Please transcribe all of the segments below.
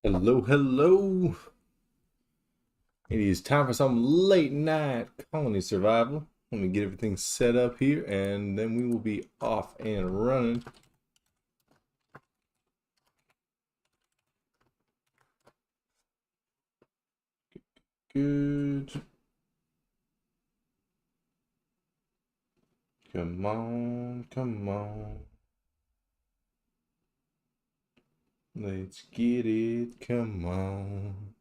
Hello, hello. It is time for some late night colony survival. Let me get everything set up here and then we will be off and running. Good. Come on, come on. Let's get it, come on.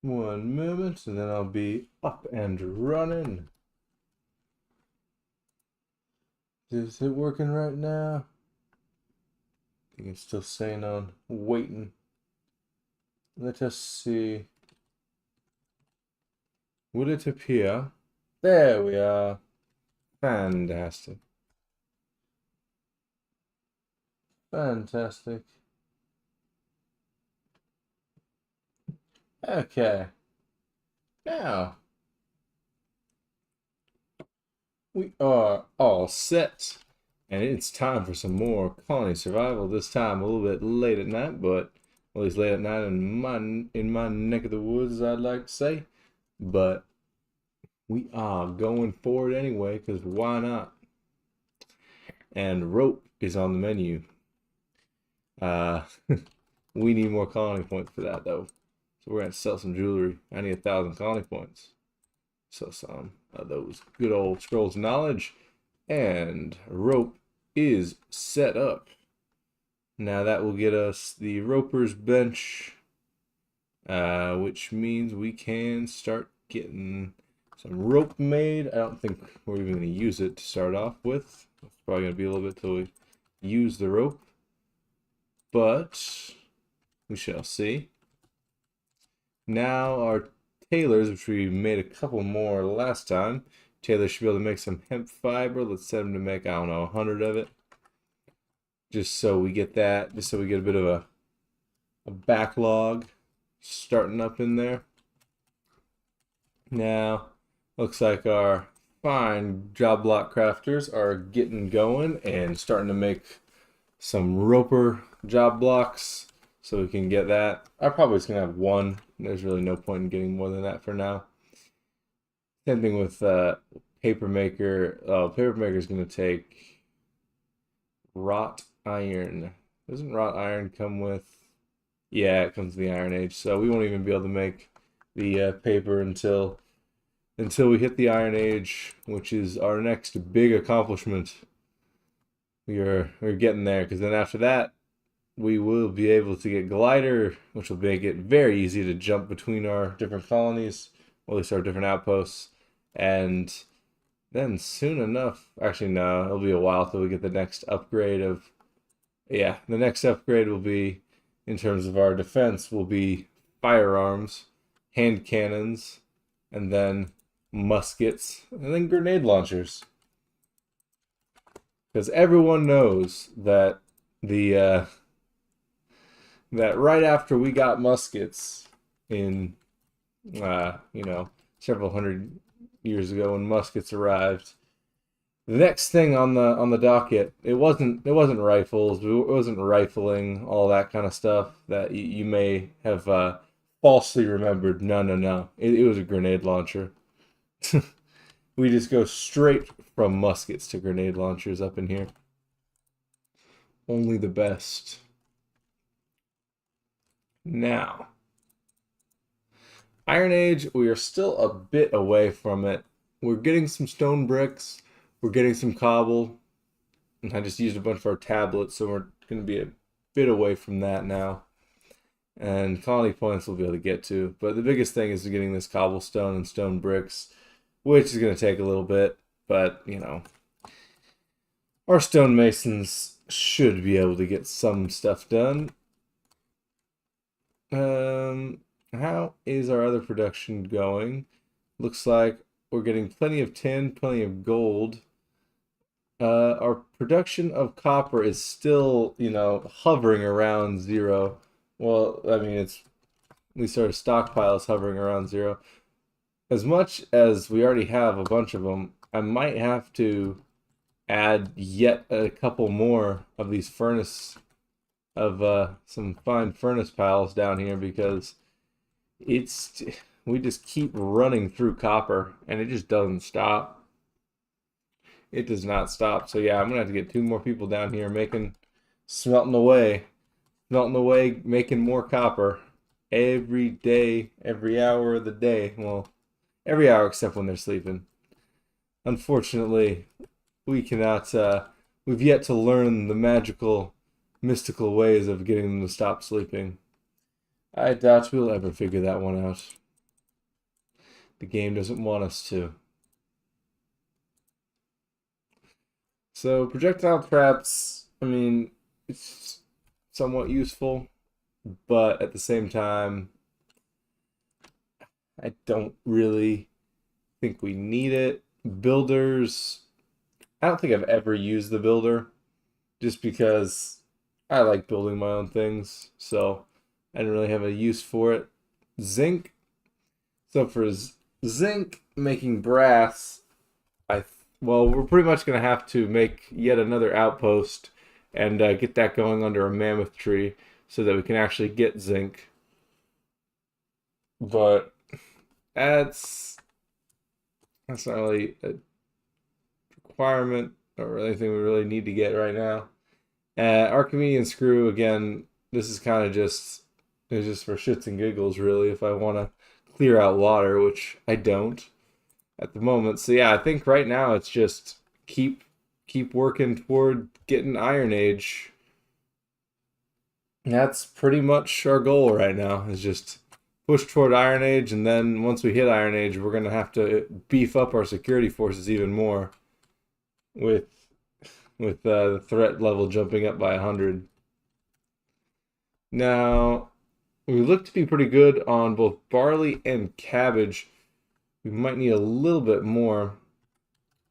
One moment and then I'll be up and running. Is it working right now? I think it's still saying on waiting. Let us see. Will it appear? There we are. Fantastic. Fantastic. Okay. Now, we are all set. And it's time for some more colony survival. This time a little bit late at night, but at least late at night in my neck of the woods, I'd like to say. But we are going for it anyway, because why not? And rope is on the menu. Uh, we need more colony points for that though. So we're gonna sell some jewelry. I need 1,000 colony points. So some of those good old scrolls of knowledge. And rope is set up. Now that will get us the roper's bench, which means we can start getting some rope made. I don't think we're even going to use it to start off with. It's probably going to be a little bit till we use the rope, but we shall see. Now our tailors, which we made a couple more last time, tailors should be able to make some hemp fiber. Let's set them to make, I don't know, 100 of it. Just so we get that, just so we get a bit of a backlog starting up in there. Now, looks like our fine job block crafters are getting going and starting to make some roper job blocks so we can get that. I probably just gonna have one. There's really no point in getting more than that for now. Same thing with paper maker. Oh, paper maker is gonna take wrought iron. Doesn't wrought iron come with? Yeah, it comes with the Iron Age. So we won't even be able to make the paper until we hit the Iron Age, which is our next big accomplishment. We're getting there, because then after that we will be able to get glider, which will make it very easy to jump between our different colonies, or at least our different outposts. And then soon enough, actually no, it'll be a while till we get the next upgrade of, yeah, the next upgrade will be, in terms of our defense, will be firearms, hand cannons, and then muskets, and then grenade launchers. Because everyone knows that the that right after we got muskets in several hundred years ago when muskets arrived, the next thing on the docket, it wasn't rifles, it wasn't rifling, all that kind of stuff that you may have falsely remembered. No, no, no. It was a grenade launcher. We just go straight from muskets to grenade launchers up in here. Only the best. Now, Iron Age, we are still a bit away from it. We're getting some stone bricks, we're getting some cobble, and I just used a bunch of our tablets, so we're going to be a bit away from that now. And colony points we'll be able to get to, but the biggest thing is getting this cobblestone and stone bricks, which is going to take a little bit, but our stonemasons should be able to get some stuff done. How is our other production going? Looks like we're getting plenty of tin, plenty of gold. Our production of copper is still, hovering around zero. Well, I mean, it's, at least our stockpile is hovering around zero. As much as we already have a bunch of them, I might have to add yet a couple more of these furnace of some fine furnace piles down here because it's we just keep running through copper and it just doesn't stop. It does not stop. So yeah, I'm gonna have to get two more people down here smelting away, making more copper every day, every hour of the day. Well, every hour except when they're sleeping. Unfortunately, we cannot. We've yet to learn the magical, mystical ways of getting them to stop sleeping. I doubt we'll ever figure that one out. The game doesn't want us to. So projectile traps, I mean, it's somewhat useful, but at the same time, I don't really think we need it. Builders, I don't think I've ever used the builder just because I like building my own things, so I didn't really have a use for it. Zinc, so for zinc making brass, well, we're pretty much going to have to make yet another outpost and get that going under a mammoth tree so that we can actually get zinc. But that's not really a requirement or anything we really need to get right now. Archimedean screw, again, this is kind of just it's just for shits and giggles, really, if I want to clear out water, which I don't at the moment. So yeah, I think right now it's just keep working toward getting Iron Age. That's pretty much our goal right now, is just push toward Iron Age, and then once we hit Iron Age, we're gonna have to beef up our security forces even more with the threat level jumping up by 100. Now, we look to be pretty good on both barley and cabbage. We might need a little bit more.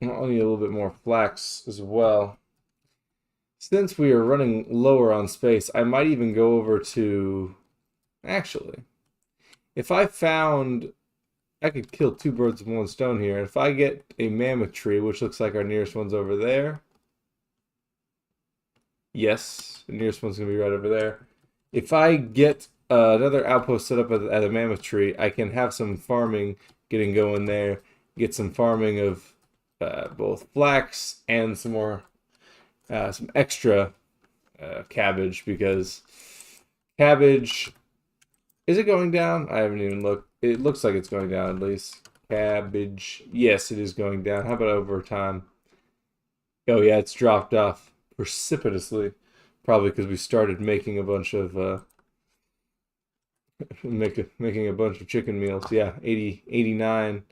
I'll need a little bit more flax as well. Since we are running lower on space, I might even go over to... Actually, if I found... I could kill two birds with one stone here. If I get a mammoth tree, which looks like our nearest one's over there. Yes, the nearest one's going to be right over there. If I get another outpost set up at a mammoth tree, I can have some farming getting going there. Get some farming of both flax and some extra cabbage, because cabbage, is it going down? I haven't even looked. It looks like it's going down at least. Cabbage, yes, it is going down. How about over time? Oh yeah, it's dropped off precipitously, probably because we started making a bunch of making a bunch of chicken meals. Yeah, 89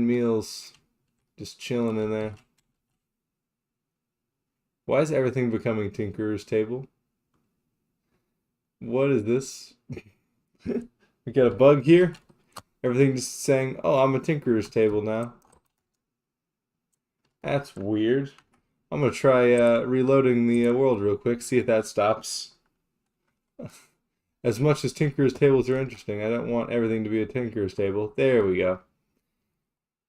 meals just chilling in there. Why is everything becoming Tinker's Table? What is this? We got a bug here? Everything just saying, oh, I'm a Tinker's Table now. That's weird. I'm gonna try reloading the world real quick, see if that stops. As much as Tinker's Tables are interesting, I don't want everything to be a Tinker's Table. There we go.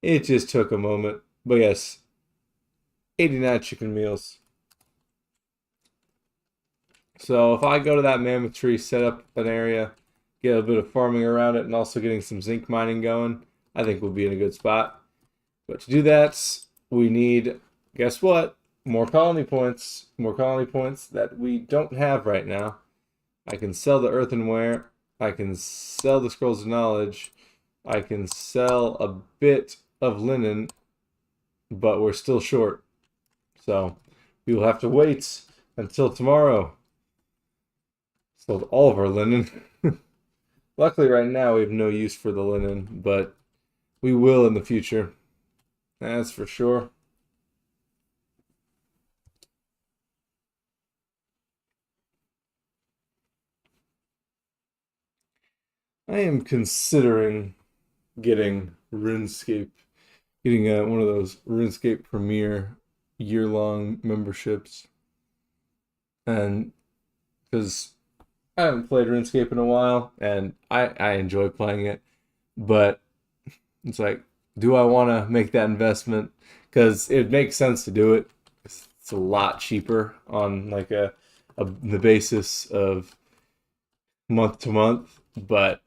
It just took a moment. But yes, 89 chicken meals. So if I go to that mammoth tree, set up an area, get a bit of farming around it, and also getting some zinc mining going, I think we'll be in a good spot. But to do that, we need, guess what? More colony points. More colony points that we don't have right now. I can sell the earthenware. I can sell the scrolls of knowledge. I can sell a bit of linen, but we're still short. So we will have to wait until tomorrow. Sold all of our linen. Luckily right now we have no use for the linen, but we will in the future. That's for sure. I am considering getting RuneScape, getting one of those RuneScape Premier year-long memberships, and because I haven't played RuneScape in a while, and I enjoy playing it, but it's like Do I want to make that investment? Because it makes sense to do it. It's a lot cheaper on like the basis of month to month, but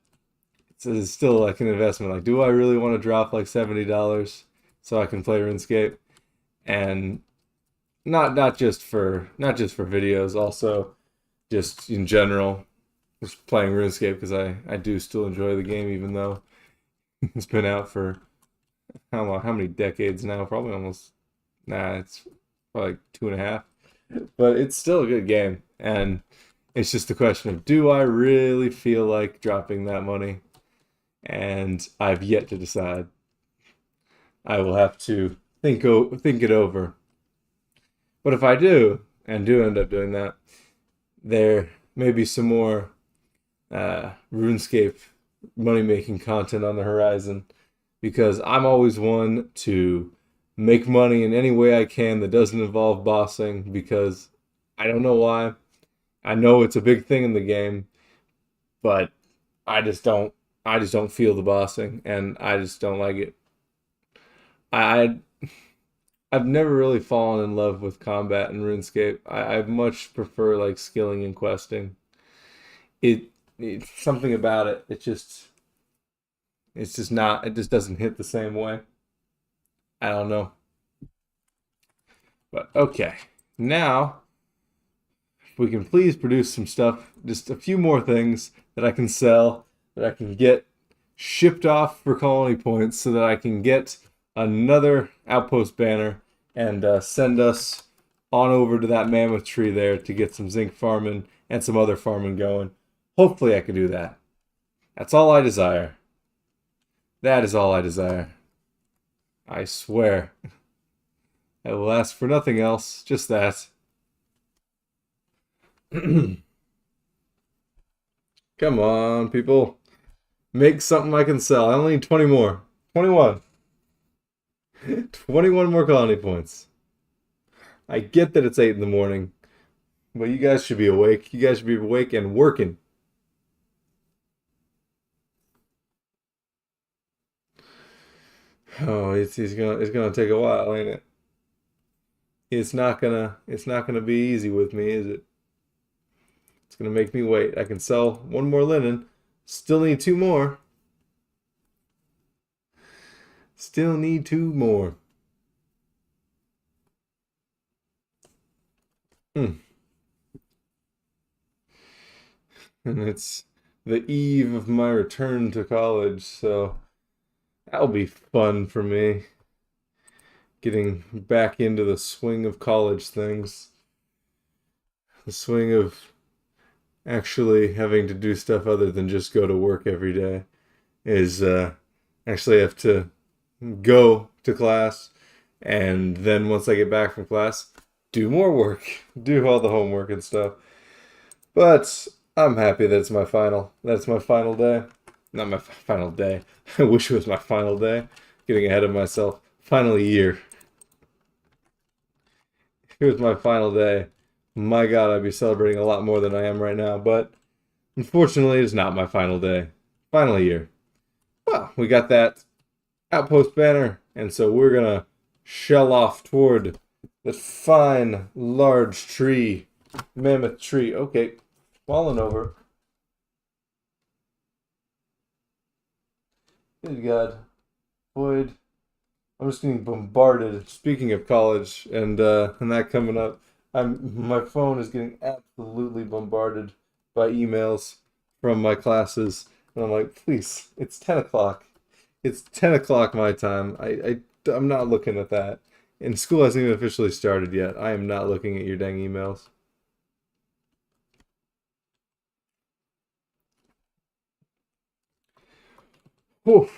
it's still like an investment. Like, do I really want to drop like $70 so I can play RuneScape? And not just for videos, also just in general, just playing RuneScape because I do still enjoy the game even though it's been out for how long? How many decades now? Probably almost. Nah, it's probably like 2.5. But it's still a good game, and it's just a question of do I really feel like dropping that money? And I've yet to decide. I will have to think it over. But if I do, and do end up doing that, there may be some more RuneScape money making content on the horizon because I'm always one to make money in any way I can that doesn't involve bossing because I don't know why. I know it's a big thing in the game, but I just don't I just don't feel the bossing and I just don't like it. I I've never really fallen in love with combat in RuneScape. I much prefer like skilling and questing. It it's something about it. It's just not it just doesn't hit the same way. I don't know. But okay. Now, if we can please produce some stuff, just a few more things that I can sell, that I can get shipped off for colony points so that I can get another outpost banner and send us on over to that mammoth tree there to get some zinc farming and some other farming going. Hopefully I can do that. That's all I desire. That is all I desire. I swear. I will ask for nothing else, just that. Come on, people. Make something I can sell. I only need 20 more. 21. 21 more colony points. I get that it's 8 in the morning, but you guys should be awake. You guys should be awake and working. Oh, it's gonna take a while, ain't it? It's not gonna be easy with me, is it? It's gonna make me wait. I can sell one more linen. Still need two more. Still need two more. Hmm. And it's the eve of my return to college, so that'll be fun for me. Getting back into the swing of college things. The swing of actually having to do stuff other than just go to work every day is actually have to go to class and then once I get back from class, do more work, do all the homework and stuff. But I'm happy that it's my final. That's my final day. Not my final day. I wish it was my final day. Getting ahead of myself. Final year. If it was my final day, my God, I'd be celebrating a lot more than I am right now. But unfortunately, it's not my final day. Final year. Well, we got that outpost banner, and so we're gonna shell off toward the fine, large tree, mammoth tree. Okay, falling over. Good God, Boyd. I'm just getting bombarded. Speaking of college and that coming up, my phone is getting absolutely bombarded by emails from my classes, and I'm like, please, it's 10 o'clock. It's 10 o'clock my time. I'm not looking at that. And school hasn't even officially started yet. I am not looking at your dang emails. Whew.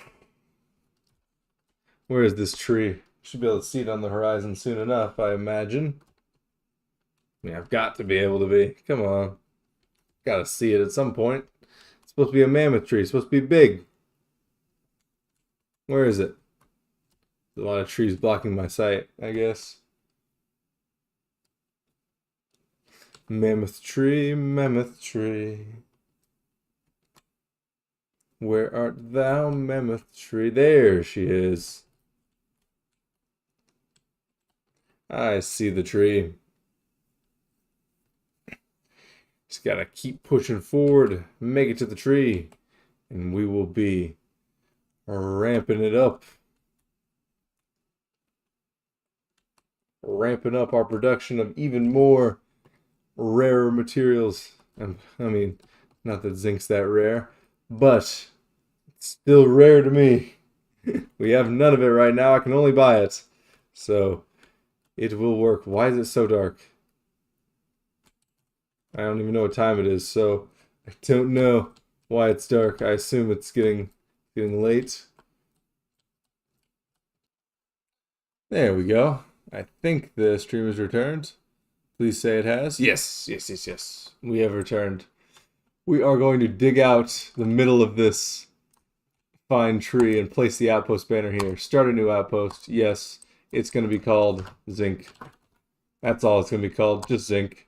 Where is this tree? Should be able to see it on the horizon soon enough, I imagine. Yeah, I've got to be able to be. Come on. Gotta see it at some point. It's supposed to be a mammoth tree. It's supposed to be big. Where is it? There's a lot of trees blocking my sight, I guess. Mammoth tree, mammoth tree. Where art thou, mammoth tree? There she is. I see the tree. Just gotta keep pushing forward, make it to the tree, and we will be ramping it up. Ramping up our production of even more rarer materials. I mean, not that zinc's that rare, but it's still rare to me. We have none of it right now. I can only buy it. So it will work. Why is it so dark? I don't even know what time it is, so I don't know why it's dark. I assume it's getting late. There we go. I think the stream has returned. Please say it has. Yes, yes, yes, yes. We have returned. We are going to dig out the middle of this fine tree and place the outpost banner here. Start a new outpost. Yes, it's going to be called Zinc. That's all it's going to be called. Just Zinc.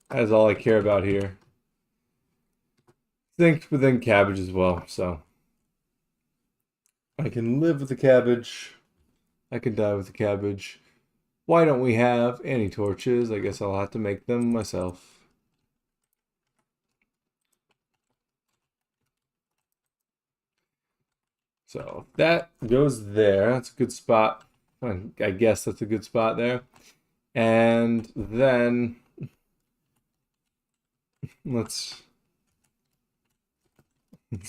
That's all I care about here. Zinc, but then cabbage as well. So I can live with the cabbage. I can die with the cabbage. Why don't we have any torches? I guess I'll have to make them myself. So that goes there. That's a good spot. I guess that's a good spot there. And then let's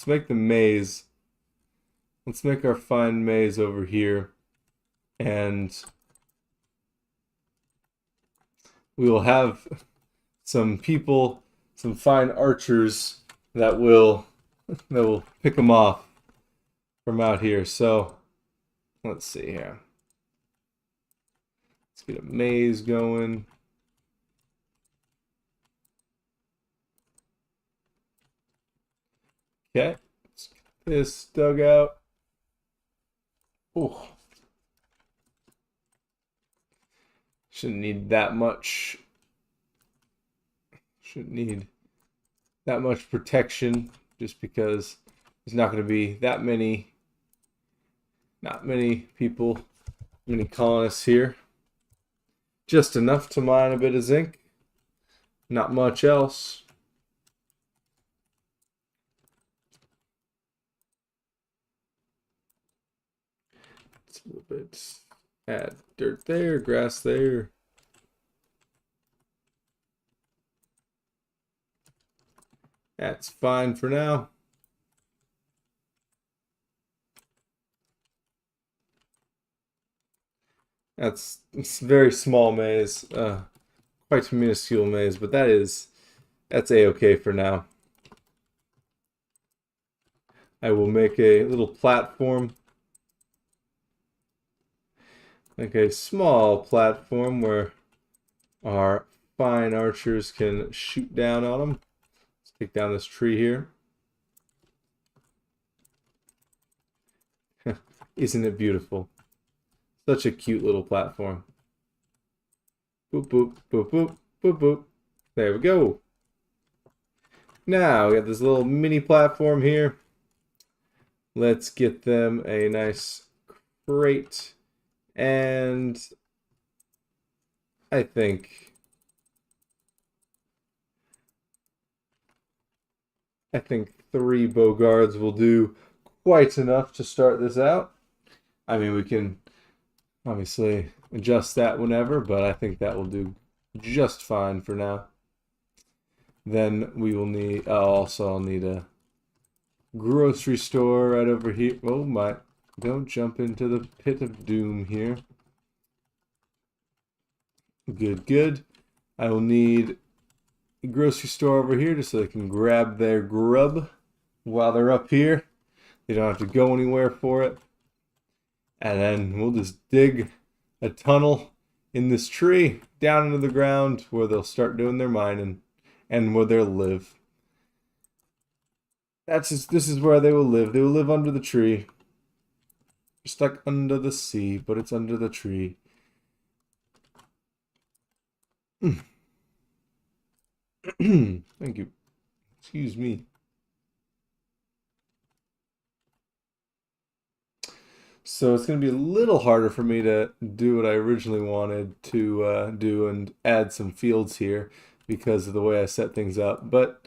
make the maze. Let's make our fine maze over here. And we will have some people, some fine archers that will pick them off from out here. So let's see here. Let's get a maze going. Okay, let's get this dug out. Oh, shouldn't need that much. Shouldn't need that much protection, just because there's not going to be that many, not many people, many colonists here. Just enough to mine a bit of zinc. Not much else. It's a little bit. Add dirt there, grass there. That's fine for now. It's a very small maze, quite a minuscule maze, but that's a-okay for now. I will make a little platform, like a small platform where our fine archers can shoot down on them. Let's take down this tree here. Isn't it beautiful? Such a cute little platform. Boop, boop, boop, boop, boop, boop. There we go. Now we got this little mini platform here. Let's get them a nice crate. And I think three bogards will do quite enough to start this out. I mean, we can obviously adjust that whenever, but I think that will do just fine for now. Then we will need, I'll need a grocery store right over here. Oh my, don't jump into the pit of doom here. Good, good. I will need a grocery store over here just so they can grab their grub while they're up here. They don't have to go anywhere for it. And then we'll just dig a tunnel in this tree down into the ground where they'll start doing their mining and where they'll live. This is where they will live. They will live under the tree. Just like under the sea, but it's under the tree. Thank you. Excuse me. So it's going to be a little harder for me to do what I originally wanted to do and add some fields here because of the way I set things up. But,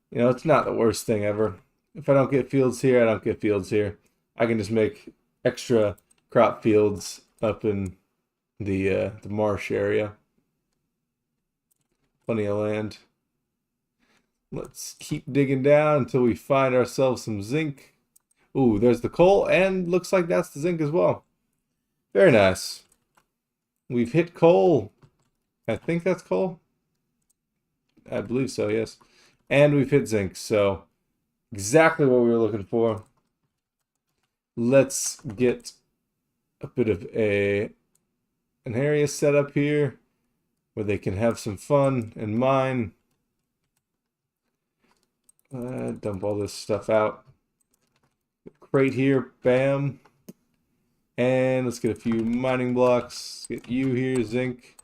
you know, it's not the worst thing ever. If I don't get fields here, I don't get fields here. I can just make extra crop fields up in the marsh area. Plenty of land. Let's keep digging down until we find ourselves some zinc. Ooh, there's the coal, and looks like that's the zinc as well. Very nice. We've hit coal. I think that's coal. I believe so, yes. And we've hit zinc, so exactly what we were looking for. Let's get a bit of an area set up here where they can have some fun and mine. Dump all this stuff out. Crate here, bam. And let's get a few mining blocks. Get you here, zinc,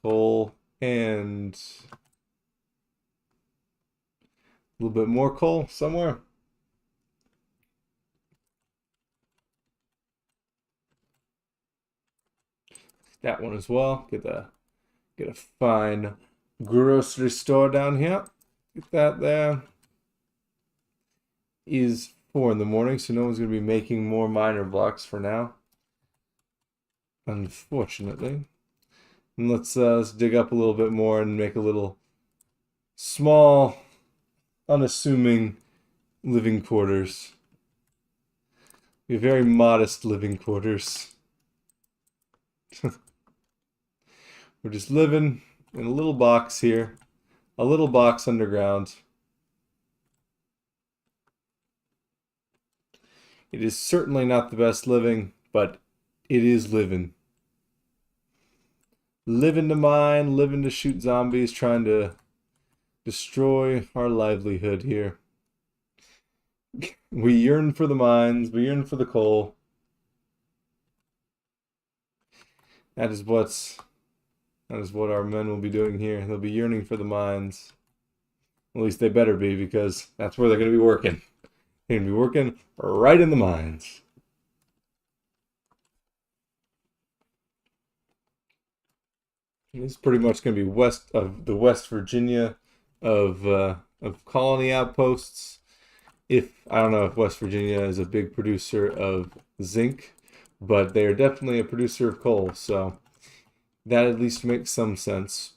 coal, and a little bit more coal somewhere. That one as well. Get a fine grocery store down here. Get that there. Is 4 in the morning, so no one's going to be making more miner blocks for now, unfortunately. And let's dig up a little bit more and make a little small, unassuming living quarters. Very modest living quarters. We're just living in a little box here, a little box underground. It is certainly not the best living, but it is living. Living to mine, living to shoot zombies, trying to destroy our livelihood here. We yearn for the mines, we yearn for the coal. That is what our men will be doing here. They'll be yearning for the mines. At least they better be, because that's where they're going to be working. They're going to be working right in the mines. This is pretty much going to be west of the West Virginia of colony outposts. I don't know if West Virginia is a big producer of zinc, but they are definitely a producer of coal, so that at least makes some sense.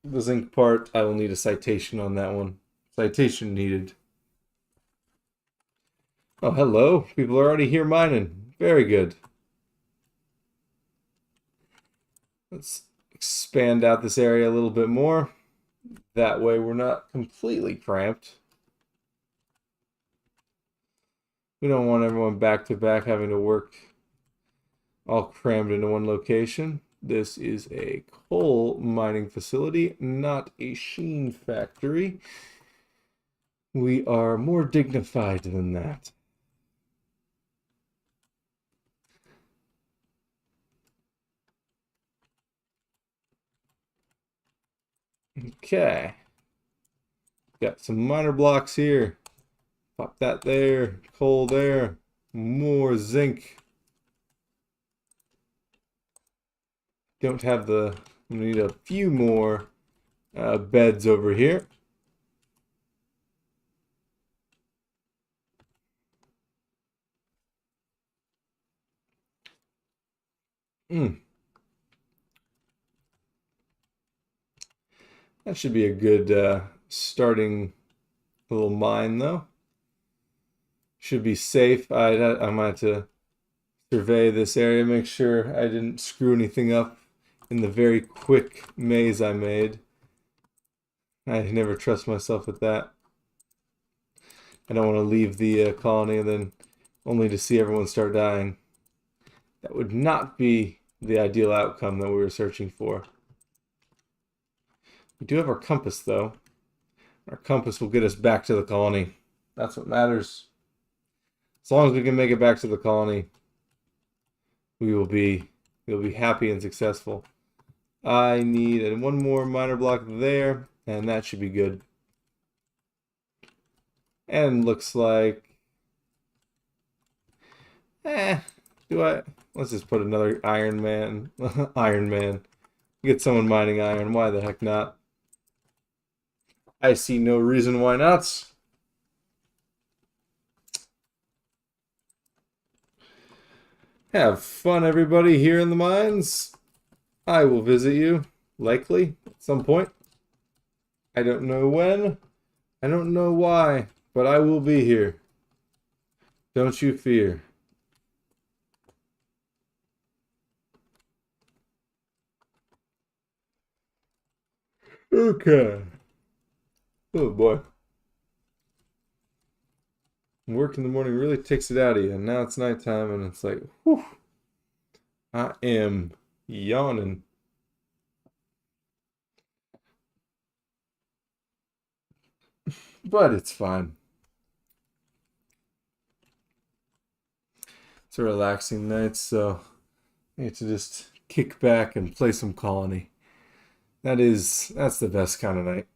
The zinc part, I will need a citation on that one. Citation needed. Oh, hello. People are already here mining. Very good. Let's expand out this area a little bit more. That way we're not completely cramped. We don't want everyone back to back having to work all crammed into one location. This is a coal mining facility, not a sheen factory. We are more dignified than that. Okay. Got some miner blocks here. Pop that there. Coal there. More zinc. Don't have we need a few more beds over here. That should be a good starting little mine, though. Should be safe. I might have to survey this area, make sure I didn't screw anything up in the very quick maze I made. I never trust myself with that. I don't want to leave the colony and then only to see everyone start dying. That would not be the ideal outcome that we were searching for. We do have our compass, though. Our compass will get us back to the colony. That's what matters. As long as we can make it back to the colony, we'll be happy and successful. I need one more miner block there, and that should be good. And looks like Do I? Let's just put another Iron Man. Iron Man. Get someone mining iron. Why the heck not? I see no reason why not. Have fun, everybody, here in the mines. I will visit you, likely, at some point. I don't know when. I don't know why, but I will be here. Don't you fear. Okay. Oh boy. Work in the morning really takes it out of you. And now it's nighttime and it's like, whew, I am yawning. But it's fine. It's a relaxing night, so I get to just kick back and play some Colony. That's the best kind of night.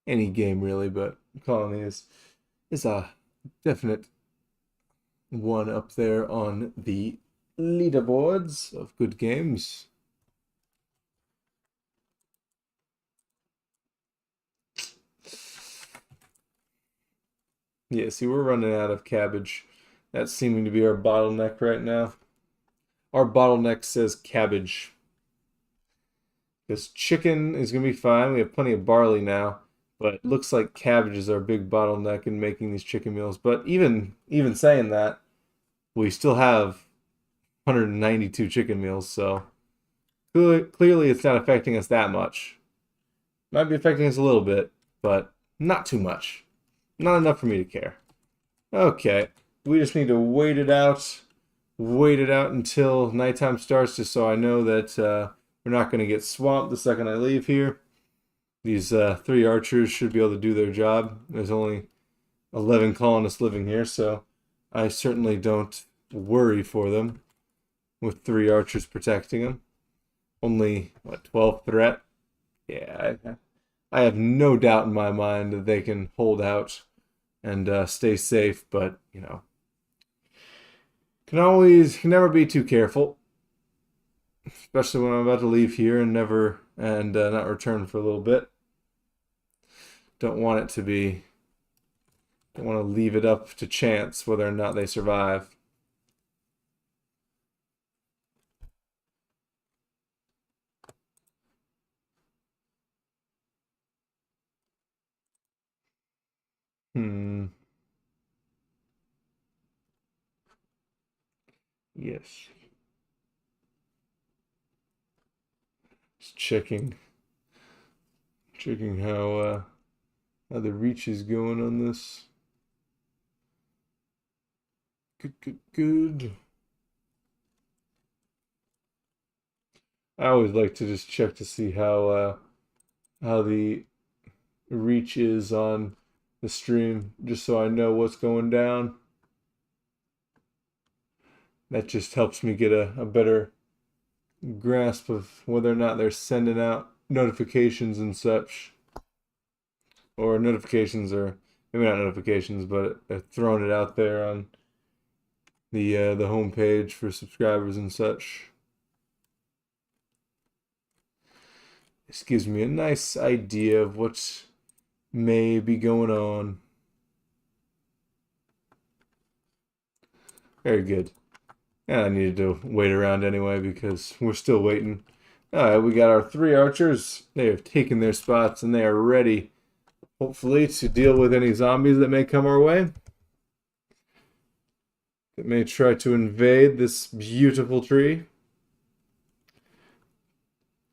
Any game really, but Colony is a definite one up there on the leaderboards of good games. Yeah, see, we're running out of cabbage. That's seeming to be our bottleneck right now. Our bottleneck says cabbage. Because chicken is going to be fine. We have plenty of barley now. But it looks like cabbage is our big bottleneck in making these chicken meals. But even saying that, we still have 192 chicken meals. So clearly it's not affecting us that much. Might be affecting us a little bit, but not too much. Not enough for me to care. Okay, we just need to wait it out. Wait it out until nighttime starts, just so I know that we're not going to get swamped the second I leave here. These 3 archers should be able to do their job. There's only 11 colonists living here, so I certainly don't worry for them with 3 archers protecting them. Only, what, 12 threat? Yeah, I have no doubt in my mind that they can hold out and stay safe, but, you know, can never be too careful, especially when I'm about to leave here and not return for a little bit. Don't want it to be, don't want to leave it up to chance whether or not they survive. Hmm. Yes. Just checking how the reach is going on this. Good. I always like to just check to see how the reach is on the stream, just so I know what's going down. That just helps me get a better grasp of whether or not they're sending out notifications and such. Or notifications, or maybe not notifications, but throwing it out there on the home page for subscribers and such. This gives me a nice idea of what may be going on. Very good. And I needed to wait around anyway because we're still waiting. Alright, we got our 3 archers. They have taken their spots and they are ready, hopefully, to deal with any zombies that may come our way. That may try to invade this beautiful tree.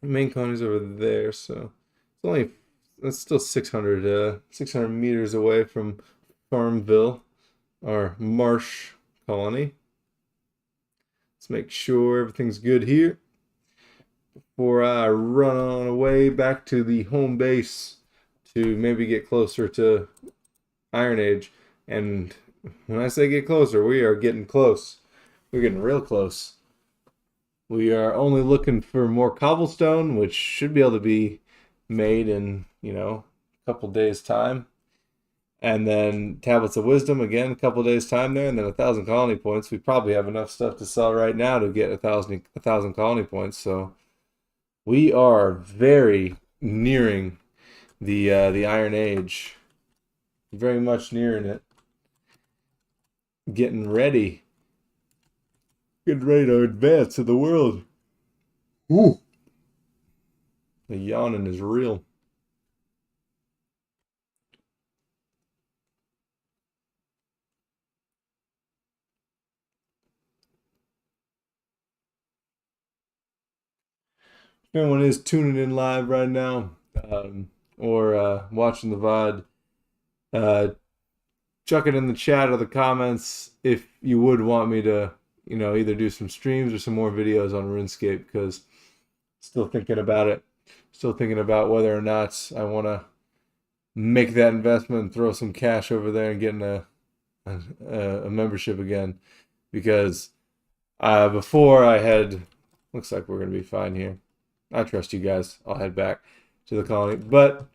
The main colony's over there, so that's still 600 meters away from Farmville, our marsh colony. Let's make sure everything's good here before I run on away back to the home base to maybe get closer to Iron Age. And when I say get closer, we are getting close. We're getting real close. We are only looking for more cobblestone, which should be able to be made in, couple days time. And then Tablets of Wisdom, again, a couple days time there, and then 1,000 colony points. We probably have enough stuff to sell right now to get a thousand colony points. So we are very nearing the Iron Age. Very much nearing it. Getting ready. Getting ready to advance in the world. Ooh. The yawning is real. If anyone is tuning in live right now, or watching the VOD, uh, chuck it in the chat or the comments if you would want me to, either do some streams or some more videos on RuneScape, because still thinking about it. Still thinking about whether or not I want to make that investment and throw some cash over there and get a membership again, because before I had, looks like we're going to be fine here. I trust you guys. I'll head back to the colony. But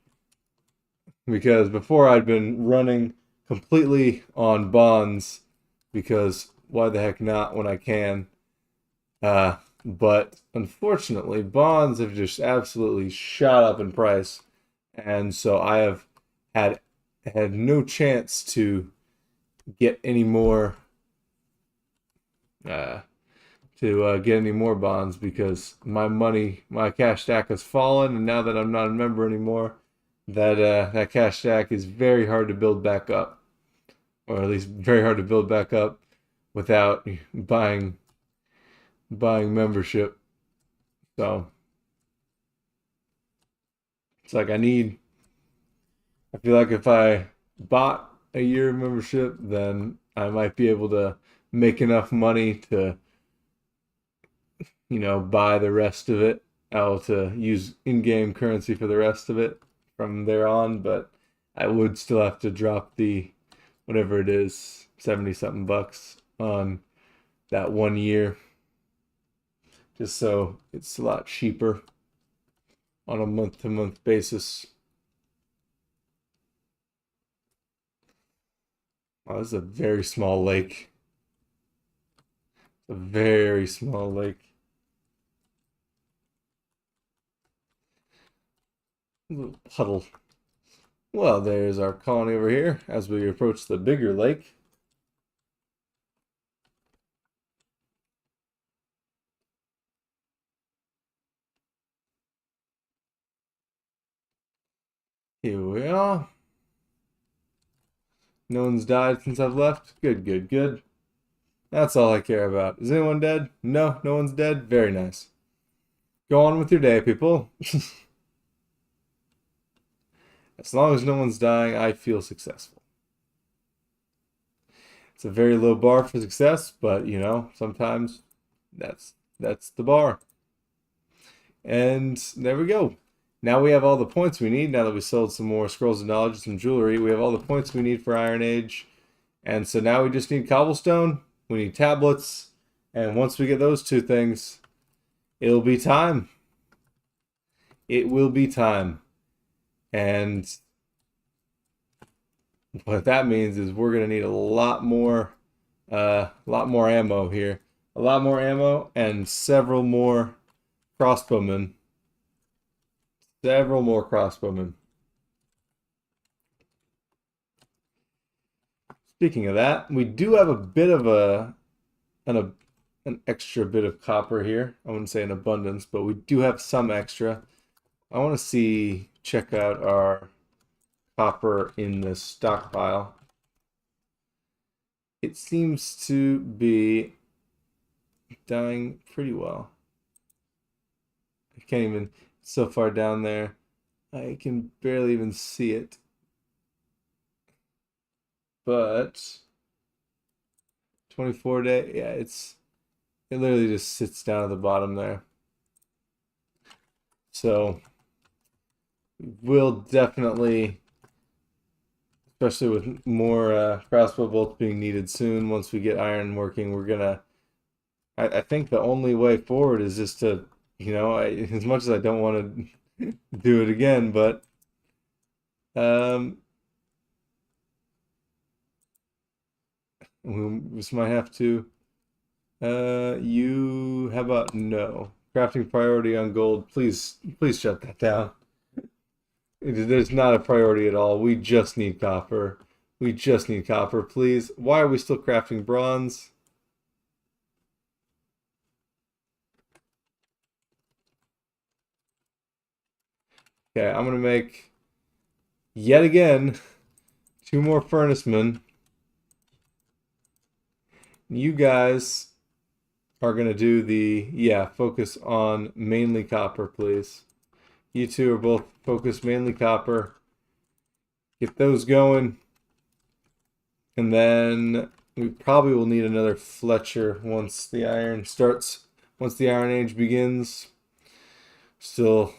because before I'd been running completely on bonds, because why the heck not when I can? But unfortunately, bonds have just absolutely shot up in price. And so I have had no chance to get any more get any more bonds, because my cash stack has fallen, and now that I'm not a member anymore, that cash stack is very hard to build back up, or at least very hard to build back up without buying membership. So it's like I feel like if I bought a year of membership, then I might be able to make enough money to buy the rest of it. I'll to use in-game currency for the rest of it from there on, but I would still have to drop the whatever it is, 70 something bucks on that 1 year, just so it's a lot cheaper on a month-to-month basis. Oh, this is a very small lake. A very small lake. Little puddle. Well, there's our colony over here as we approach the bigger lake. Here we are. No one's died since I've left. Good, good, good. That's all I care about. Is anyone dead? No, no one's dead. Very nice. Go on with your day, people. As long as no one's dying, I feel successful. It's a very low bar for success, but sometimes that's the bar. And there we go. Now we have all the points we need. Now that we sold some more Scrolls of Knowledge and some jewelry, we have all the points we need for Iron Age. And so now we just need cobblestone, we need tablets, and once we get those two things, it'll be time. It will be time. And what that means is we're going to need a lot more ammo here. A lot more ammo and several more crossbowmen. Several more crossbowmen. Speaking of that, we do have a bit of an extra bit of copper here. I wouldn't say an abundance, but we do have some extra. I want to check out our copper in the stockpile. It seems to be dying pretty well. I can't even, it's so far down there, I can barely even see it. But 24 day, yeah, it literally just sits down at the bottom there. So we'll definitely, especially with more crossbow bolts being needed soon, once we get iron working, we're gonna, I think the only way forward is just to, as much as I don't want to do it again, but Um, we just might have to. How about no? Crafting priority on gold. Please, please shut that down. There's not a priority at all. We just need copper. We just need copper, please. Why are we still crafting bronze? Okay, I'm gonna make yet again 2 more furnacemen. You guys are gonna do focus on mainly copper, please. You two are both focused mainly copper. Get those going. And then we probably will need another Fletcher once the Iron Age begins. Still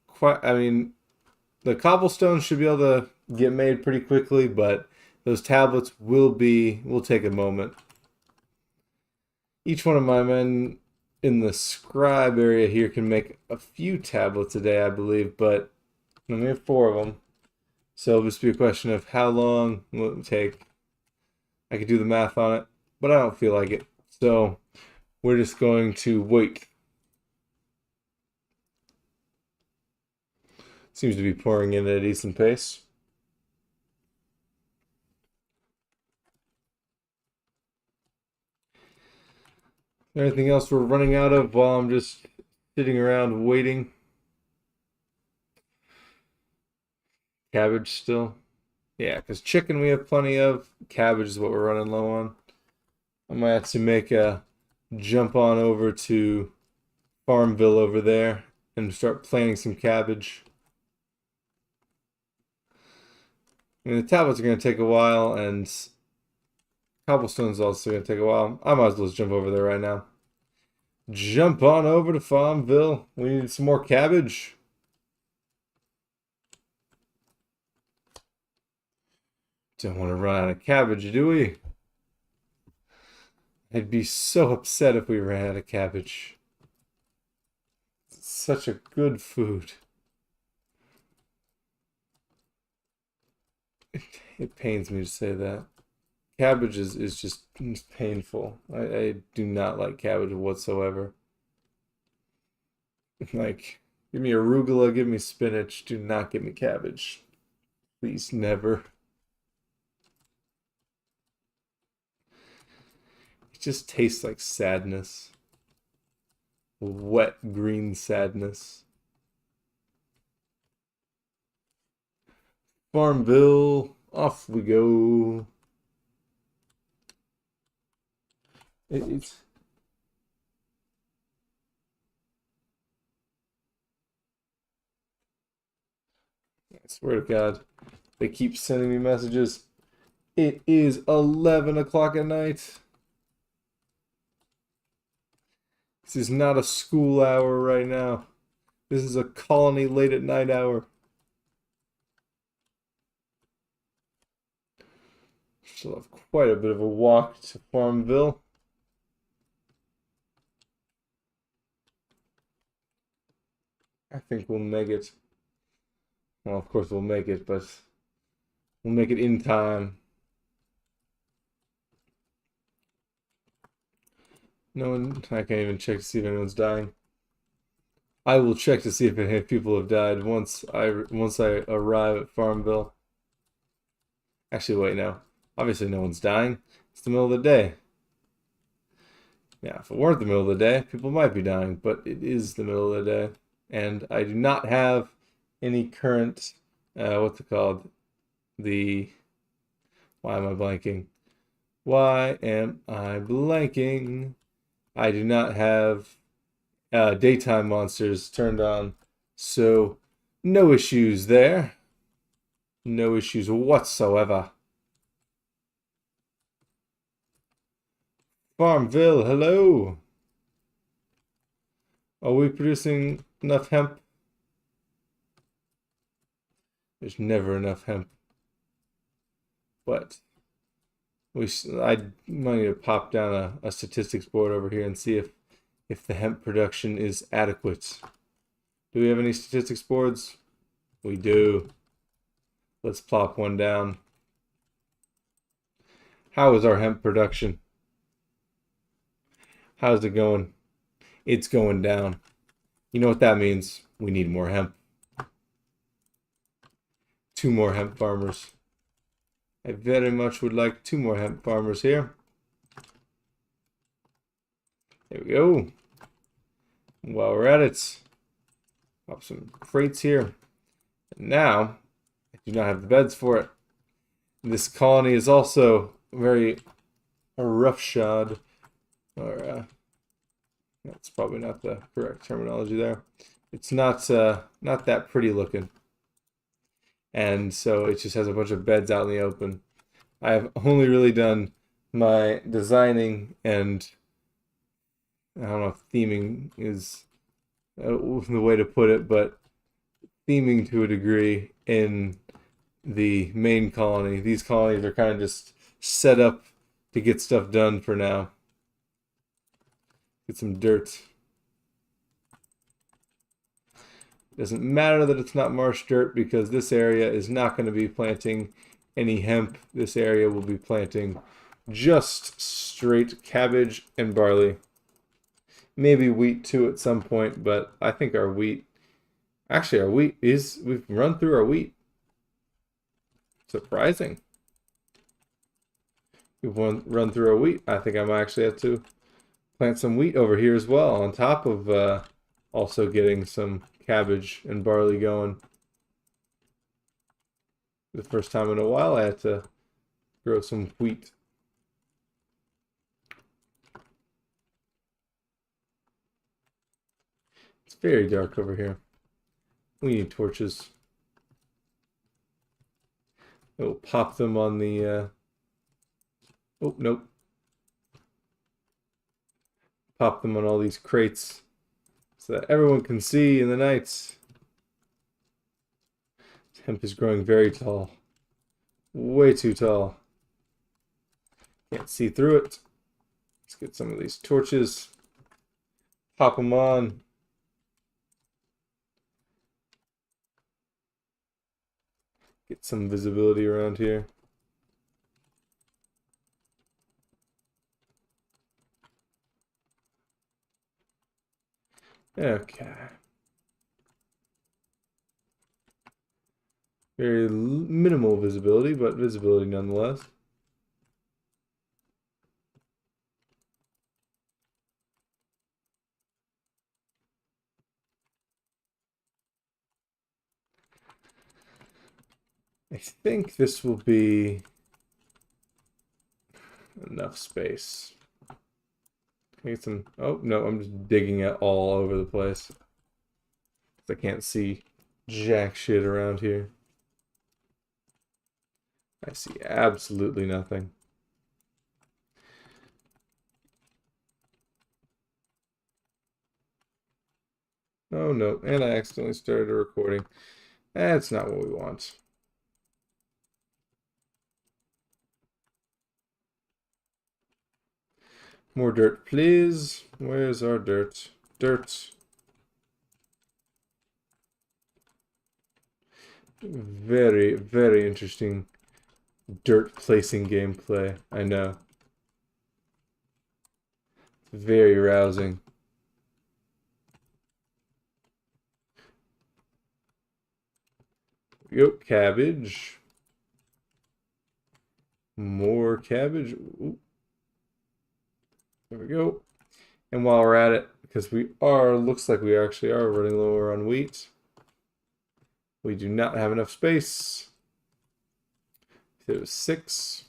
quite, I mean, the cobblestone should be able to get made pretty quickly, but those tablets will take a moment. Each one of my men in the scribe area here can make a few tablets a day, I believe, but we have 4 of them. So it'll just be a question of how long will it take. I could do the math on it, but I don't feel like it. So we're just going to wait. Seems to be pouring in at a decent pace. Anything else we're running out of while I'm just sitting around waiting? Cabbage still? Yeah, because chicken we have plenty of. Cabbage is what we're running low on. I might have to make a jump on over to Farmville over there and start planting some cabbage. I mean, the tablets are going to take a while, and cobblestone's also going to take a while. I might as well just jump over there right now. Jump on over to Farmville. We need some more cabbage. Don't want to run out of cabbage, do we? I'd be so upset if we ran out of cabbage. It's such a good food. It pains me to say that. Cabbage is just painful. I do not like cabbage whatsoever. Like, give me arugula, give me spinach. Do not give me cabbage. Please, never. It just tastes like sadness. Wet green sadness. Farmville, off we go. It's I swear to God, they keep sending me messages. It is 11 o'clock at night. This is not a school hour right now. This is a colony late at night hour. Still have quite a bit of a walk to Farmville. I think we'll make it. Well, of course we'll make it, but we'll make it in time. No one, I can't even check to see if anyone's dying. I will check to see if any people have died once I arrive at Farmville. Actually, wait, no. Obviously no one's dying. It's the middle of the day. Yeah, if it weren't the middle of the day, people might be dying, but it is the middle of the day. And I do not have any current, what's it called? Why am I blanking? Why am I blanking? I do not have daytime monsters turned on, so no issues there. No issues whatsoever. Farmville, hello. Are we producing enough hemp? There's never enough hemp. But I might need to pop down a statistics board over here and see if the hemp production is adequate. Do we have any statistics boards? We do. Let's plop one down. How is our hemp production? How's it going? It's going down. You know what that means? We need more hemp. 2 more hemp farmers. I very much would like 2 more hemp farmers here. There we go. While we're at it, pop some crates here. And now, I do not have the beds for it. This colony is also very roughshod, or that's probably not the correct terminology there. It's not that pretty looking, and so it just has a bunch of beds out in the open. I have only really done my designing, and I don't know if theming is the way to put it, but theming to a degree in the main colony. These colonies are kind of just set up to get stuff done for now. Get some dirt. Doesn't matter that it's not marsh dirt because this area is not going to be planting any hemp. This area will be planting just straight cabbage and barley. Maybe wheat too at some point, but I think our wheat, actually our wheat is, we've run through our wheat. Surprising. We've run through our wheat. I think I might actually have to plant some wheat over here as well, on top of also getting some cabbage and barley going. The first time in a while I had to grow some wheat. It's very dark over here. We need torches. We'll pop them on the oh, nope. Pop them on all these crates so that everyone can see in the night. Hemp is growing very tall. Way too tall. Can't see through it. Let's get some of these torches. Pop them on. Get some visibility around here. Okay. Very minimal visibility, but visibility nonetheless. I think this will be enough space. Can I get some... Oh, no, I'm just digging it all over the place. I can't see jack shit around here. I see absolutely nothing. Oh, no, and I accidentally started a recording. That's not what we want. More dirt, please. Where's our dirt? Dirt. Very, very interesting dirt placing gameplay. I know. Very rousing. Yep, cabbage. More cabbage. Ooh. There we go. And while we're at it, because we are, looks like we actually are running lower on wheat. We do not have enough space. It was 6.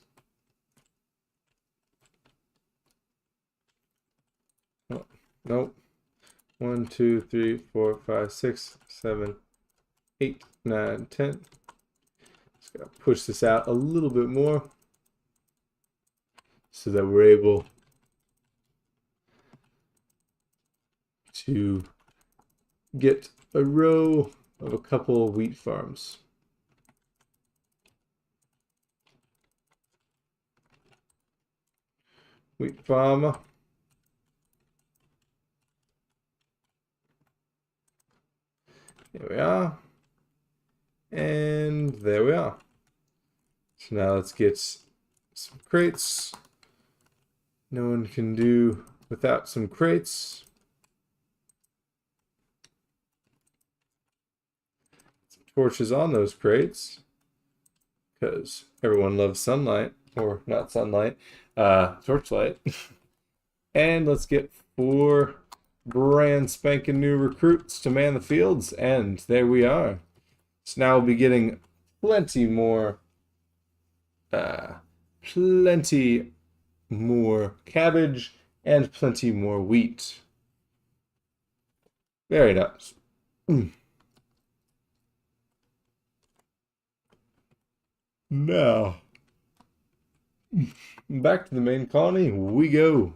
Oh, nope. 1, 2, 3, 4, 5, 6, 7, 8, 9, 10. Just gotta push this out a little bit more so that we're able to get a row of a couple of wheat farms. Wheat farm. Here we are. And there we are. So now let's get some crates. No one can do without some crates. Some torches on those crates, because everyone loves sunlight, or not sunlight, torchlight. And let's get 4 brand spanking new recruits to man the fields, and there we are. So now we'll be getting plenty more cabbage and plenty more wheat. Very nice. Now, back to the main colony we go.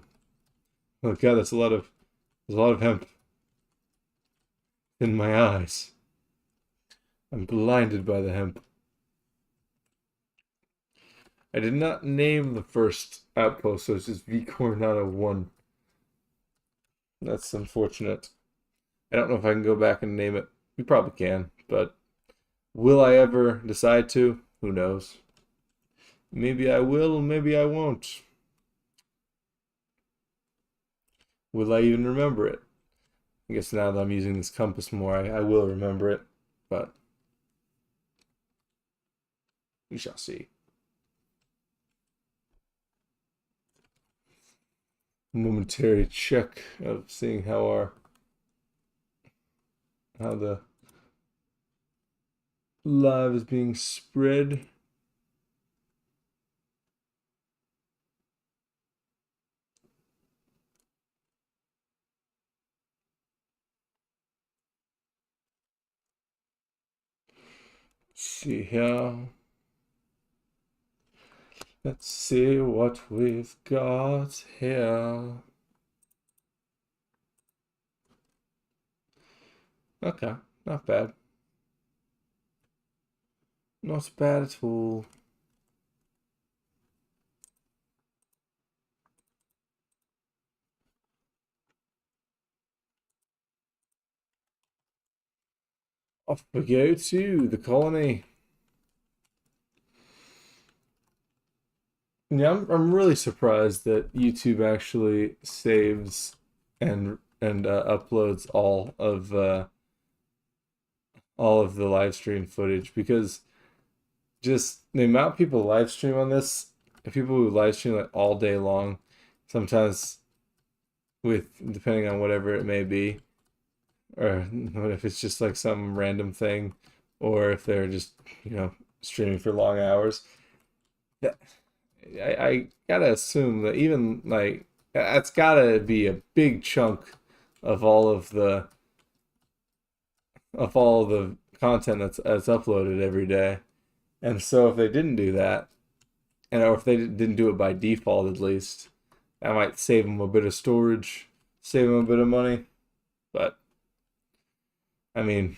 Oh god, there's a lot of hemp in my eyes. I'm blinded by the hemp. I did not name the first outpost, so it's just V Coronado 1. That's unfortunate. I don't know if I can go back and name it. We probably can, but will I ever decide to? Who knows? Maybe I will, maybe I won't. Will I even remember it? I guess now that I'm using this compass more, I will remember it, but we shall see. Momentary check of seeing how the live is being spread. See here. Let's see what we've got here. Okay, not bad. Not bad at all. Off we go to the colony. Yeah, I'm really surprised that YouTube actually saves and uploads all of the live stream footage, because just the amount of people live stream on this, people who live stream like all day long, sometimes with depending on whatever it may be, or if it's just like some random thing, or if they're just, streaming for long hours. That I gotta assume that even like that's gotta be a big chunk of all of the content that's uploaded every day. And so if they didn't do that, or if they didn't do it by default at least, that might save them a bit of storage, save them a bit of money. But I mean,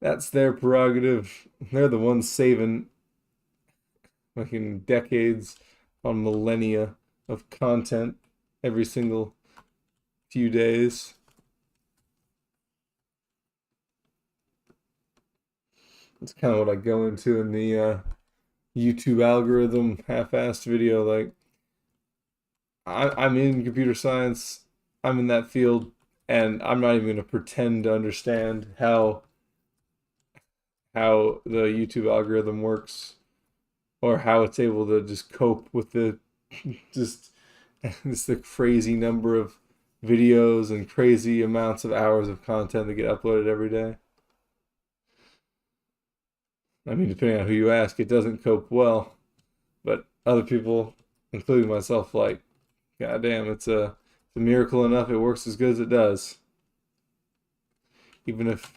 that's their prerogative. They're the ones saving fucking decades on millennia of content every single few days. It's kind of what I go into in the YouTube algorithm half-assed video. Like, I'm in computer science, I'm in that field, and I'm not even going to pretend to understand how the YouTube algorithm works, or how it's able to just cope with the just the crazy number of videos and crazy amounts of hours of content that get uploaded every day. I mean, depending on who you ask, it doesn't cope well, but other people, including myself, like, God damn, it's a miracle enough it works as good as it does. Even if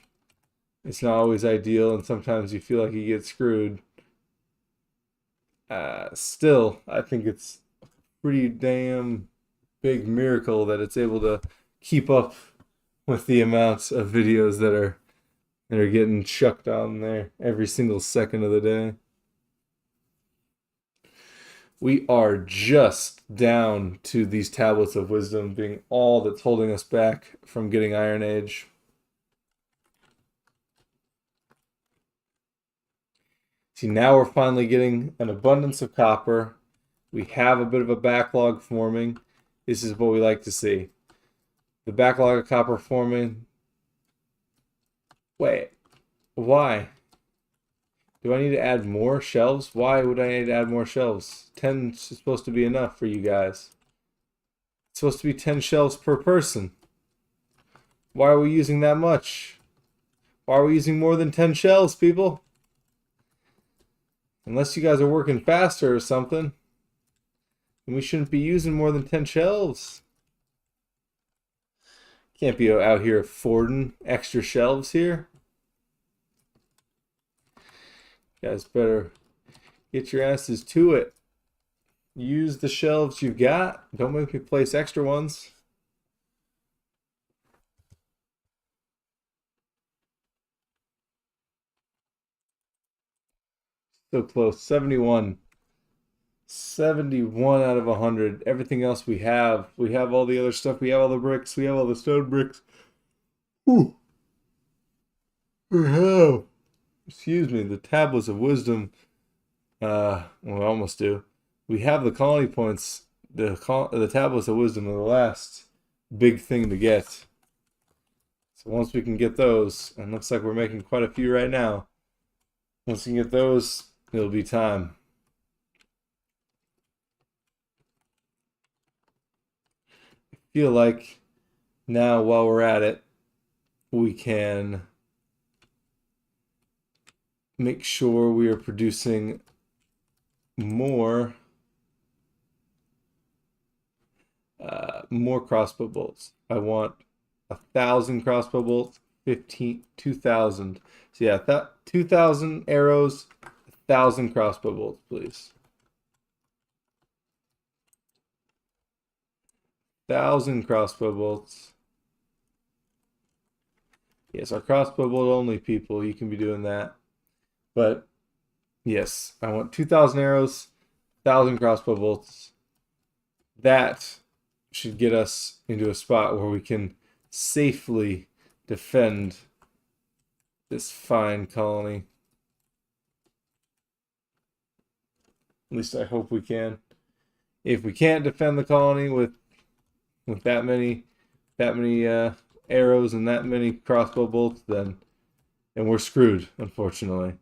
it's not always ideal and sometimes you feel like you get screwed, still, I think it's a pretty damn big miracle that it's able to keep up with the amounts of videos that are getting chucked on there every single second of the day. We are just down to these tablets of wisdom being all that's holding us back from getting Iron Age. See, now we're finally getting an abundance of copper. We have a bit of a backlog forming. This is what we like to see. The backlog of copper forming. Wait, why? Do I need to add more shelves? Why would I need to add more shelves? 10 is supposed to be enough for you guys. It's supposed to be 10 shelves per person. Why are we using that much? Why are we using more than 10 shelves, people? Unless you guys are working faster or something. And we shouldn't be using more than 10 shelves. Can't be out here affording extra shelves here. You guys better get your asses to it. Use the shelves you've got. Don't make me place extra ones. So close. 71. 71 out of 100. Everything else we have. We have all the other stuff. We have all the bricks. We have all the stone bricks. Ooh. We have, excuse me, the tablets of wisdom. Well, we almost do. We have the colony points. The tablets of wisdom are the last big thing to get. So once we can get those, and looks like we're making quite a few right now. Once we can get those, it'll be time. I feel like now, while we're at it, we can make sure we are producing more crossbow bolts. I want 1,000 crossbow bolts, 2,000. So yeah, 2,000 arrows, 1,000 crossbow bolts, please. 1,000 crossbow bolts. Yes, our crossbow bolt only people, you can be doing that. But yes, I want 2,000 arrows, 1,000 crossbow bolts. That should get us into a spot where we can safely defend this fine colony. At least I hope we can. If we can't defend the colony with that many arrows and that many crossbow bolts, then we're screwed, unfortunately.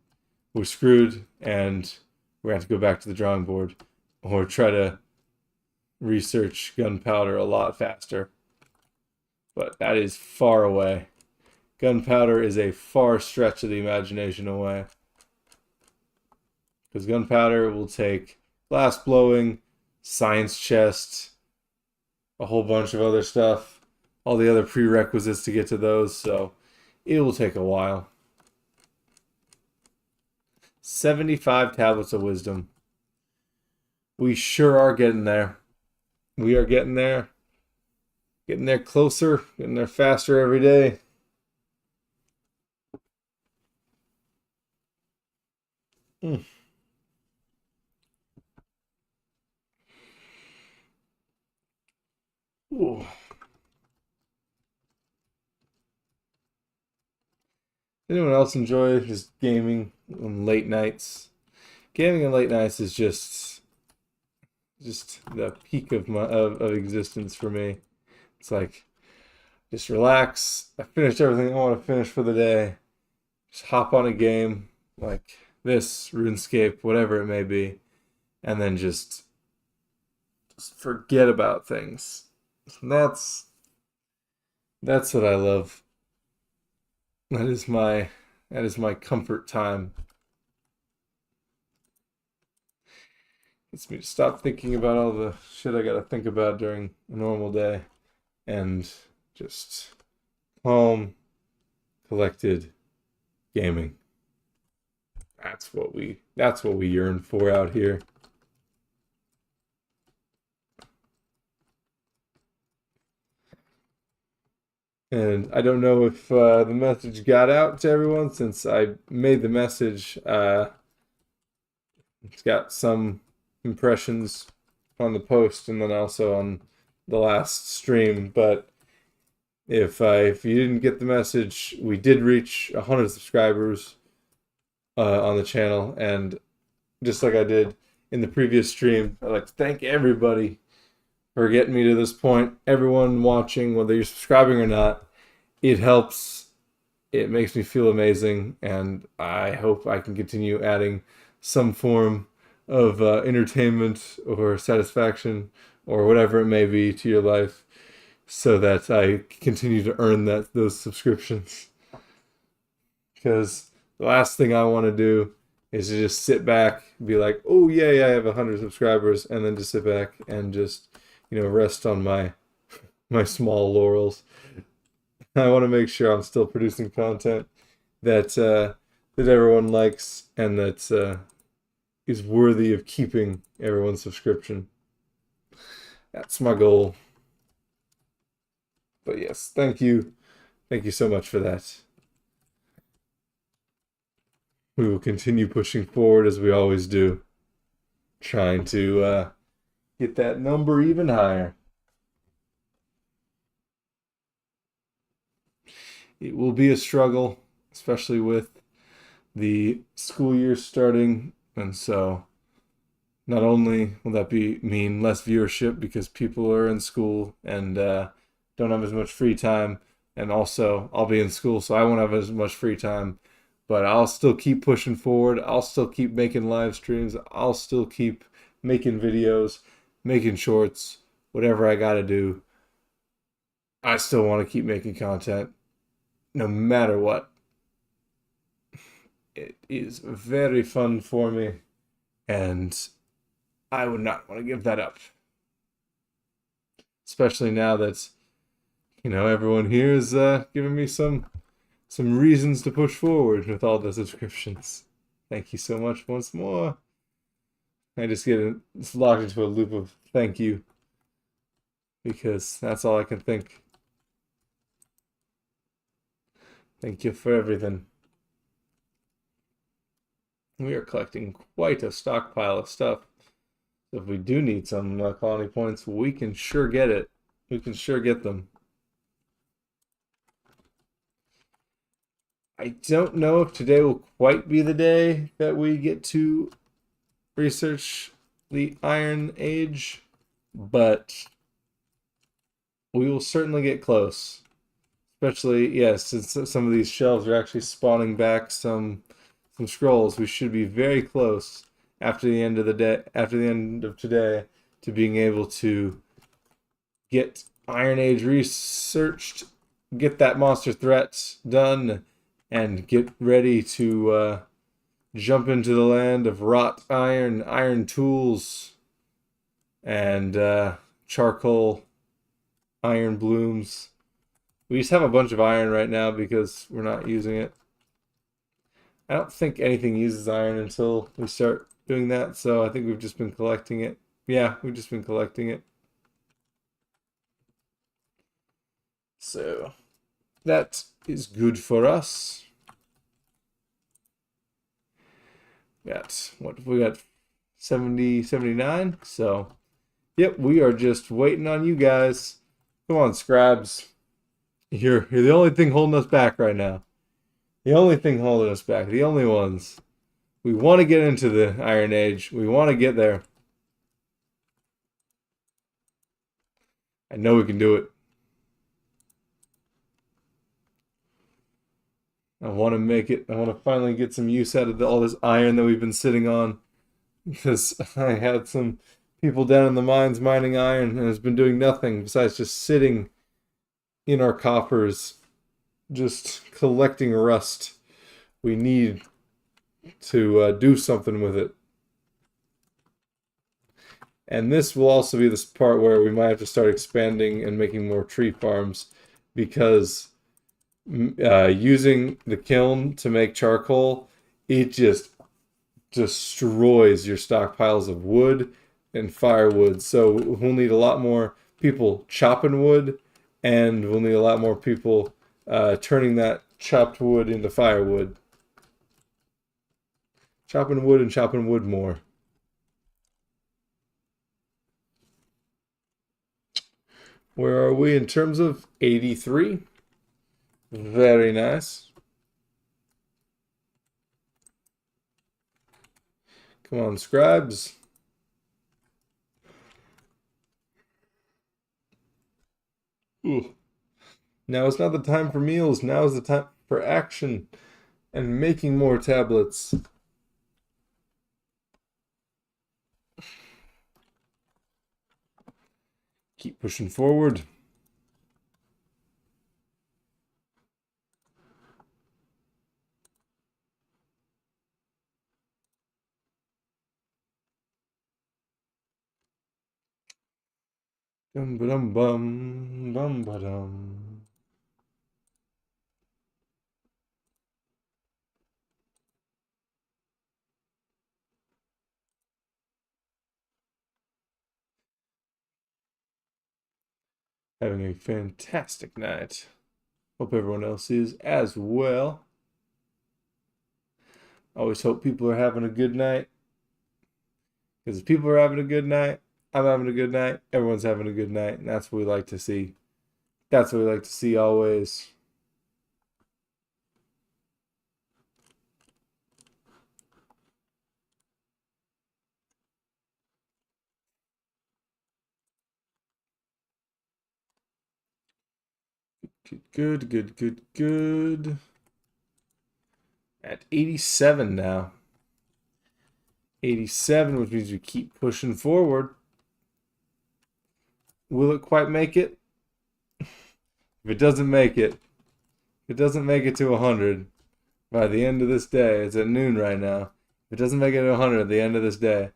We're screwed, and we're going to have to go back to the drawing board or try to research gunpowder a lot faster. But that is far away. Gunpowder is a far stretch of the imagination away. Because gunpowder will take glass blowing, science chest, a whole bunch of other stuff, all the other prerequisites to get to those, so it will take a while. 75 tablets of wisdom. We sure are getting there. We are getting there. Getting there closer, getting there faster every day. Ooh. Anyone else enjoy just gaming on late nights? Gaming on late nights is just the peak of existence for me. It's like just relax. I finished everything I want to finish for the day. Just hop on a game like this, RuneScape, whatever it may be, and then just forget about things. That's what I love. That is my comfort time. Gets me to stop thinking about all the shit I gotta think about during a normal day and just calm, collected gaming. That's what we yearn for out here. And I don't know if the message got out to everyone since I made the message. It's got some impressions on the post and then also on the last stream. But if you didn't get the message, we did reach 100 subscribers. on the channel, and just like I did in the previous stream, I'd like to thank everybody for getting me to this point. Everyone watching, whether you're subscribing or not, it helps. It makes me feel amazing, and I hope I can continue adding some form of entertainment or satisfaction or whatever it may be to your life, so that I continue to earn those subscriptions. Because the last thing I want to do is to just sit back and be like, oh yeah, I have 100 subscribers, and then just sit back and just rest on my small laurels. I want to make sure I'm still producing content that that everyone likes and that is worthy of keeping everyone's subscription. That's my goal. But yes, thank you so much for that. We will continue pushing forward as we always do, trying to get that number even higher. It will be a struggle, especially with the school year starting, and so not only will that mean less viewership because people are in school and don't have as much free time, and also I'll be in school, so I won't have as much free time. But I'll still keep pushing forward. I'll still keep making live streams. I'll still keep making videos, making shorts, whatever I gotta do. I still want to keep making content no matter what. It is very fun for me, and I would not want to give that up. Especially now that, everyone here is giving me some reasons to push forward with all the subscriptions. Thank you so much once more. I just it's locked into a loop of thank you, because that's all I can think. Thank you for everything. We are collecting quite a stockpile of stuff. So if we do need some colony points, we can sure get it. We can sure get them. I don't know if today will quite be the day that we get to research the Iron Age, but we will certainly get close. Especially, yes, since some of these shelves are actually spawning back some scrolls, we should be very close after the end of today to being able to get Iron Age researched, get that monster threat done, and get ready to jump into the land of wrought iron, iron tools, and charcoal iron blooms. We just have a bunch of iron right now because we're not using it. I don't think anything uses iron until we start doing that, so I think we've just been collecting it. Yeah, we've just been collecting it. So that is good for us. We got 70, 79. So, yep, we are just waiting on you guys. Come on, scribes. You're the only thing holding us back right now. The only thing holding us back. The only ones. We want to get into the Iron Age. We want to get there. I know we can do it. I want to make it. I want to finally get some use out of all this iron that we've been sitting on. Because I had some people down in the mines mining iron and has been doing nothing besides just sitting in our coffers, just collecting rust. We need to do something with it. And this will also be this part where we might have to start expanding and making more tree farms, because using the kiln to make charcoal, it just destroys your stockpiles of wood and firewood. So we'll need a lot more people chopping wood, and we'll need a lot more people turning that chopped wood into firewood. Chopping wood and chopping wood more. Where are we in terms of 83? Very nice. Come on, scribes. Ooh. Now is not the time for meals. Now is the time for action and making more tablets. Keep pushing forward. Dum ba dum bum bum ba dum. Having a fantastic night. Hope everyone else is as well. Always hope people are having a good night. Because if people are having a good night, I'm having a good night, everyone's having a good night, and that's what we like to see. That's what we like to see always. Good, good, good, good. At 87 now. 87, which means we keep pushing forward. Will it quite make it? If it doesn't make it, if it doesn't make it to 100 by the end of this day, it's at noon right now. If it doesn't make it to 100 at the end of this day,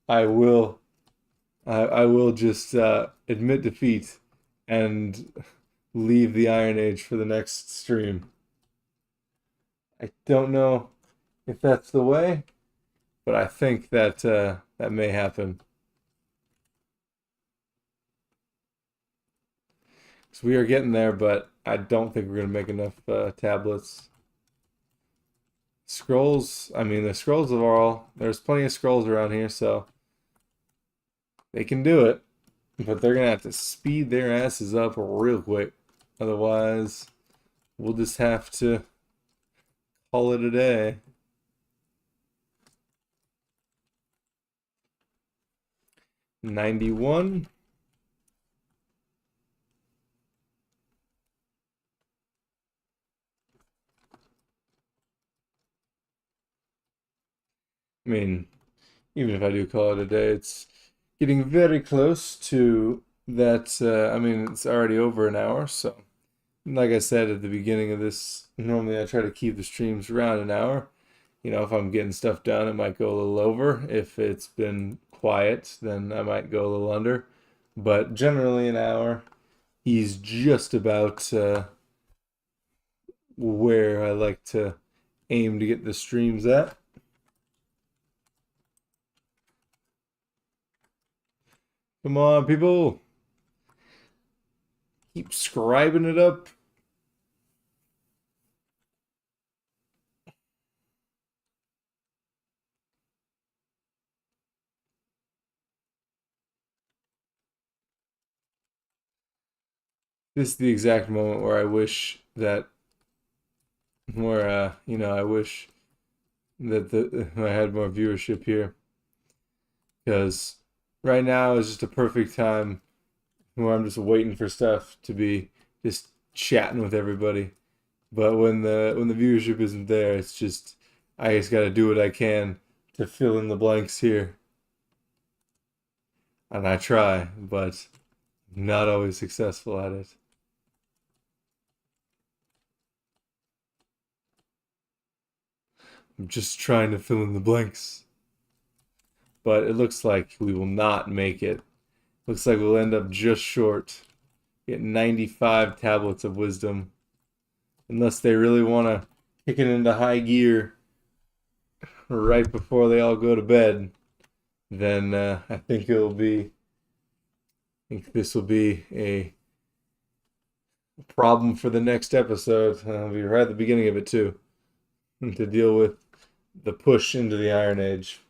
I will, I will just admit defeat and leave the Iron Age for the next stream. I don't know if that's the way, but I think that that may happen. So we are getting there, but I don't think we're gonna make enough tablets. Scrolls, I mean, the scrolls are all, there's plenty of scrolls around here, so they can do it, but they're gonna have to speed their asses up real quick. Otherwise, we'll just have to call it a day. 91. I mean, even if I do call it a day, it's getting very close to that. I mean, it's already over an hour, so like I said at the beginning of this, normally I try to keep the streams around an hour. You know, if I'm getting stuff done, it might go a little over. If it's been quiet, then I might go a little under. But generally, an hour. He's just about where I like to aim to get the streams at. Come on, people. Keep scribing it up. This is the exact moment where I wish that, where, you know, I wish that I had more viewership here. Because right now is just a perfect time where I'm just waiting for stuff to be just chatting with everybody. But when the viewership isn't there, it's just I just gotta do what I can to fill in the blanks here. And I try, but not always successful at it. I'm just trying to fill in the blanks. But it looks like we will not make it. Looks like we'll end up just short. Get 95 tablets of wisdom. Unless they really want to kick it into high gear right before they all go to bed, then I think it'll be. I think this will be a problem for the next episode. I'll be right at the beginning of it too, to deal with the push into the Iron Age.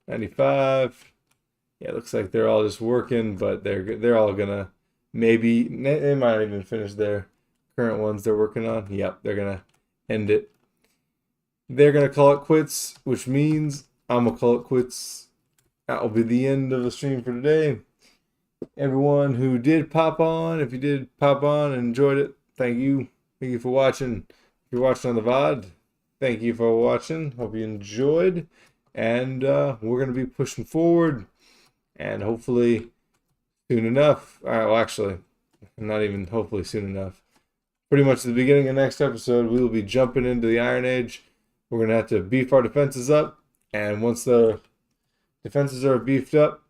95. Yeah, it looks like they're all just working, but they're all gonna maybe they might even finish their current ones they're working on. Yep, they're gonna end it. they're gonna call it quits, which means I'm gonna call it quits. That will be the end of the stream for today. Everyone who did pop on, if you did pop on and enjoyed it, thank you. Thank you for watching. If you're watching on the VOD, thank you for watching. Hope you enjoyed. And we're going to be pushing forward. And hopefully soon enough. All right, well, actually, not even hopefully soon enough. Pretty much at the beginning of next episode, we will be jumping into the Iron Age. We're going to have to beef our defenses up. And once the defenses are beefed up,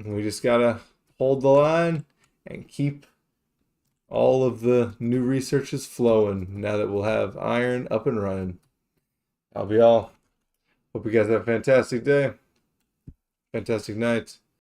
we just got to hold the line and keep all of the new researches flowing now that we'll have iron up and running. That'll be all. Hope you guys have a fantastic day. Fantastic night.